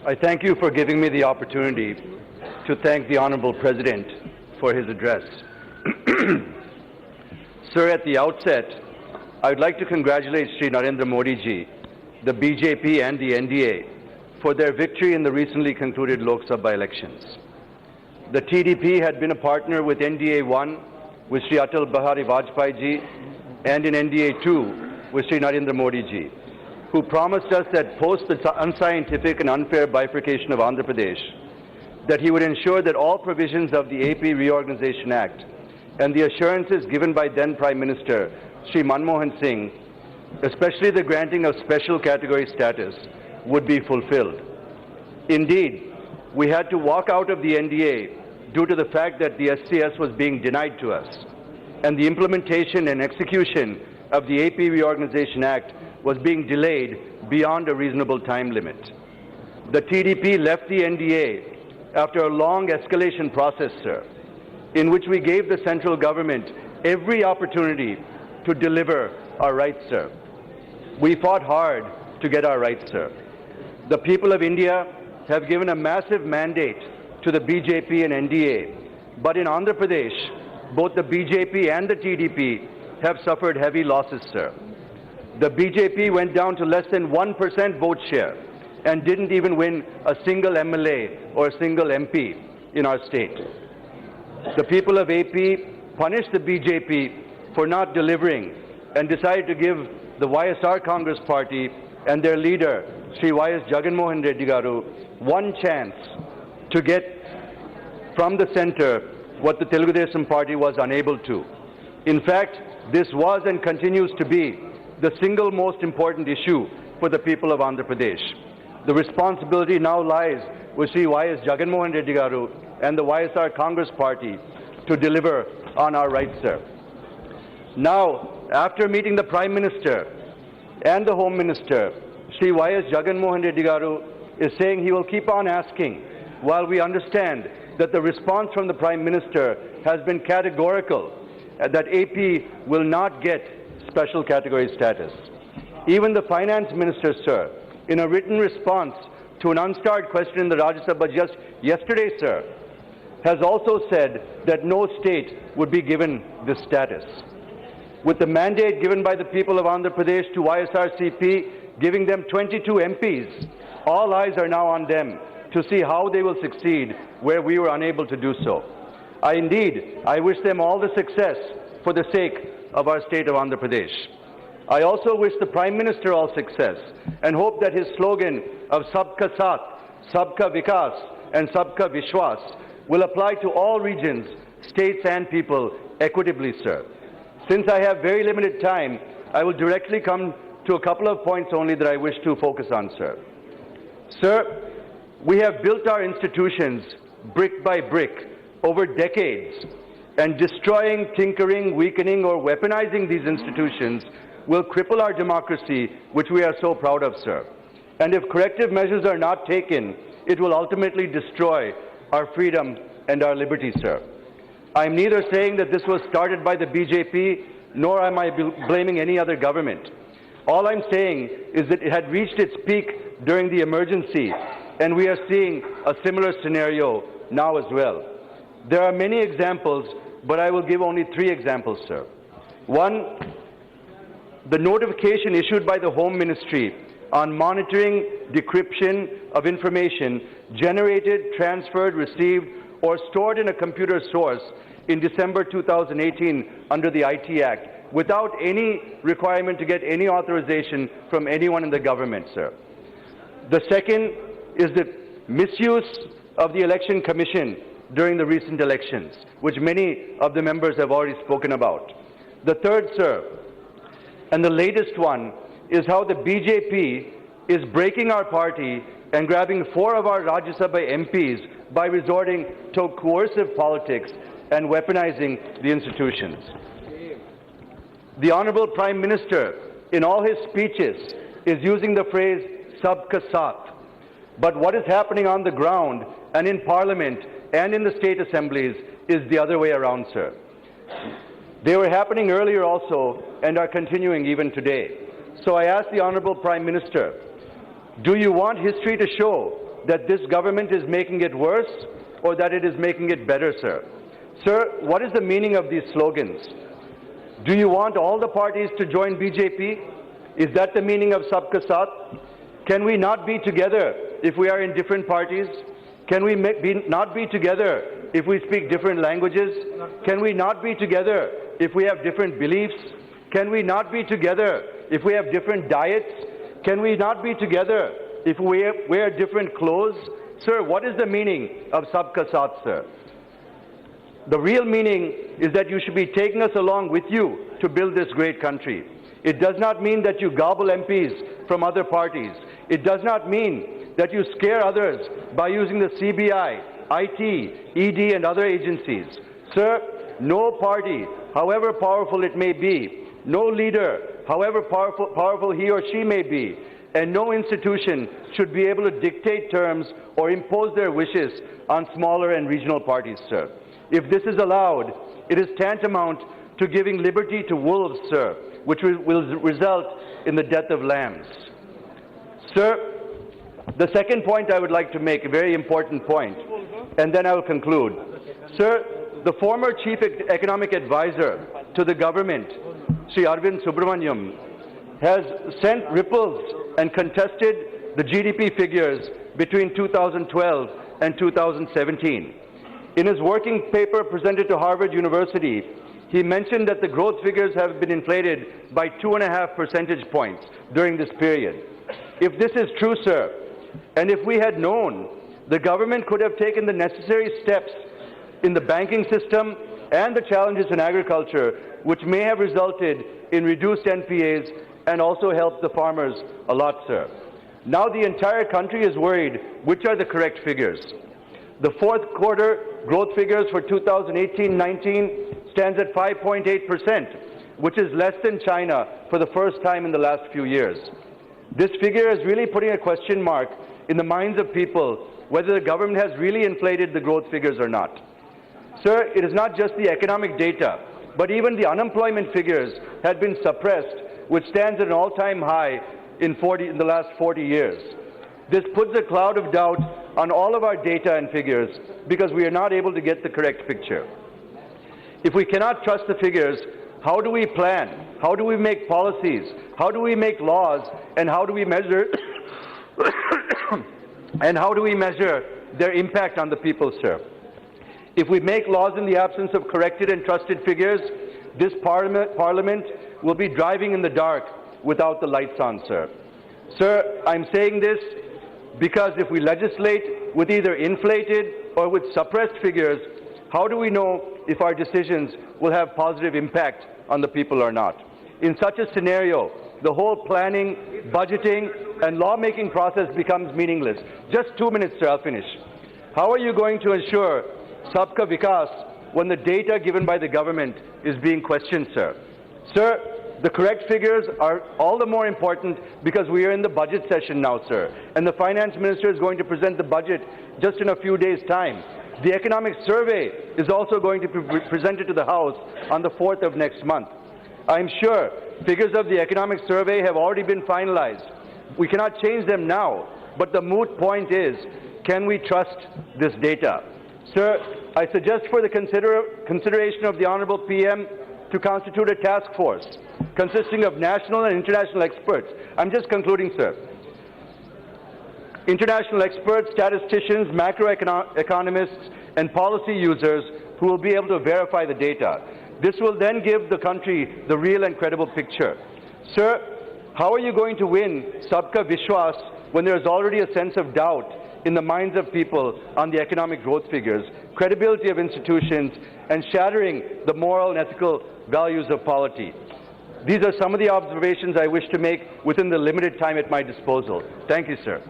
I thank you for giving me the opportunity to thank the Honourable President for his address. Sir, at the outset, I would like to congratulate Sri Narendra Modi ji, the BJP and the NDA for their victory in the recently concluded Lok Sabha elections. The TDP had been a partner with NDA-1 with Sri Atal Bihari Vajpayee ji and in NDA-2 with Sri Narendra Modi ji, who promised us that post the unscientific and unfair bifurcation of Andhra Pradesh, that he would ensure that all provisions of the AP Reorganization Act and the assurances given by then Prime Minister Sri Manmohan Singh, especially the granting of special category status, would be fulfilled. Indeed, we had to walk out of the NDA due to the fact that the SCS was being denied to us, and the implementation and execution of the AP Reorganization Act was being delayed beyond a reasonable time limit. The TDP left the NDA after a long escalation process, sir, in which we gave the central government every opportunity to deliver our rights, sir. We fought hard to get our rights, sir. The people of India have given a massive mandate to the BJP and NDA, but in Andhra Pradesh, both the BJP and the TDP have suffered heavy losses, sir. The BJP went down to less than 1% vote share and didn't even win a single MLA or a single MP in our state. The people of AP punished the BJP for not delivering and decided to give the YSR Congress Party and their leader, Sri Y.S. Jagannath Reddy Garu, one chance to get from the center what the Telugu Desam Party was unable to. In fact, this was and continues to be the single most important issue for the people of Andhra Pradesh. The responsibility now lies with Sri Y.S. Jagannath Reddy Garu and the YSR Congress Party to deliver on our rights, sir. Now, after meeting the Prime Minister and the Home Minister, Sri Y.S. Jagannath Reddy Garu is saying he will keep on asking, while we understand that the response from the Prime Minister has been categorical, that AP will not get special category status. Even the Finance Minister, sir, in a written response to an unstarred question in the Rajya Sabha just yesterday, sir, has also said that no state would be given this status. With the mandate given by the people of Andhra Pradesh to YSRCP, giving them 22 MPs, all eyes are now on them to see how they will succeed where we were unable to do so. I wish them all the success for the sake of our state of Andhra Pradesh. I also wish the Prime Minister all success and hope that his slogan of Sabka Saath, Sabka Vikas and Sabka Vishwas will apply to all regions, states and people equitably, sir. Since I have very limited time, I will directly come to a couple of points only that I wish to focus on, sir. Sir, we have built our institutions brick by brick over decades, and destroying, tinkering, weakening or weaponizing these institutions will cripple our democracy, which we are so proud of, sir. And if corrective measures are not taken, it will ultimately destroy our freedom and our liberty, sir. I am neither saying that this was started by the BJP, nor am I blaming any other government. All I'm saying is that it had reached its peak during the emergency, and we are seeing a similar scenario now as well. There are many examples, but I will give only 3 examples, sir. One, the notification issued by the Home Ministry on monitoring decryption of information generated, transferred, received, or stored in a computer source in December 2018 under the IT Act, without any requirement to get any authorization from anyone in the government, sir. The second is the misuse of the Election Commission during the recent elections, which many of the members have already spoken about. The third, sir, and the latest one, is how the BJP is breaking our party and grabbing 4 of our Rajya Sabha MPs by resorting to coercive politics and weaponizing the institutions. The Honorable Prime Minister, in all his speeches, is using the phrase Sabka Saath. But what is happening on the ground and in Parliament and in the state assemblies is the other way around, sir. They were happening earlier also and are continuing even today. So I ask the Honorable Prime Minister, do you want history to show that this government is making it worse or that it is making it better, sir? Sir, what is the meaning of these slogans? Do you want all the parties to join BJP? Is that the meaning of Sabka Saath? Can we not be together if we are in different parties? Can we not be together if we speak different languages? Can we not be together if we have different beliefs? Can we not be together if we have different diets? Can we not be together if we wear different clothes? Sir, what is the meaning of Sabka Saath, sir? The real meaning is that you should be taking us along with you to build this great country. It does not mean that you gobble MPs from other parties. It does not mean that you scare others by using the CBI, IT, ED and other agencies. Sir, no party, however powerful it may be, no leader, however powerful he or she may be, and no institution should be able to dictate terms or impose their wishes on smaller and regional parties, sir. If this is allowed, it is tantamount to giving liberty to wolves, sir, which will result in the death of lambs. Sir, the second point I would like to make, a very important point, and then I will conclude. Sir, the former Chief Economic Advisor to the government, Sri Arvind Subramaniam, has sent ripples and contested the GDP figures between 2012 and 2017. In his working paper presented to Harvard University, he mentioned that the growth figures have been inflated by 2.5 percentage points during this period. If this is true, sir, and if we had known, the government could have taken the necessary steps in the banking system and the challenges in agriculture, which may have resulted in reduced NPAs and also helped the farmers a lot, sir. Now the entire country is worried which are the correct figures. The fourth quarter growth figures for 2018-19 stands at 5.8%, which is less than China for the first time in the last few years. This figure is really putting a question mark in the minds of people whether the government has really inflated the growth figures or not. Sir, it is not just the economic data, but even the unemployment figures had been suppressed, which stands at an all-time high in the last 40 years. This puts a cloud of doubt on all of our data and figures because we are not able to get the correct picture. If we cannot trust the figures, how do we plan? How do we make policies? How do we make laws? And how do we measure and how do we measure their impact on the people, sir? If we make laws in the absence of corrected and trusted figures, this Parliament will be driving in the dark without the lights on, sir. Sir, I'm saying this because if we legislate with either inflated or with suppressed figures, how do we know if our decisions will have positive impact on the people or not? In such a scenario, the whole planning, budgeting, and lawmaking process becomes meaningless. Just 2 minutes, sir, I'll finish. How are you going to ensure Sabka Vikas when the data given by the government is being questioned, sir? Sir, the correct figures are all the more important because we are in the budget session now, sir, and the finance minister is going to present the budget just in a few days' time. The economic survey is also going to be presented to the House on the 4th of next month. I'm sure figures of the economic survey have already been finalized. We cannot change them now, but the moot point is, can we trust this data? Sir, I suggest for the consideration of the Honourable PM to constitute a task force consisting of national and international experts. I'm just concluding, sir. International experts, statisticians, macroeconomists, and policy users who will be able to verify the data. This will then give the country the real and credible picture. Sir, how are you going to win Sabka Vishwas when there is already a sense of doubt in the minds of people on the economic growth figures, credibility of institutions, and shattering the moral and ethical values of polity? These are some of the observations I wish to make within the limited time at my disposal. Thank you, sir.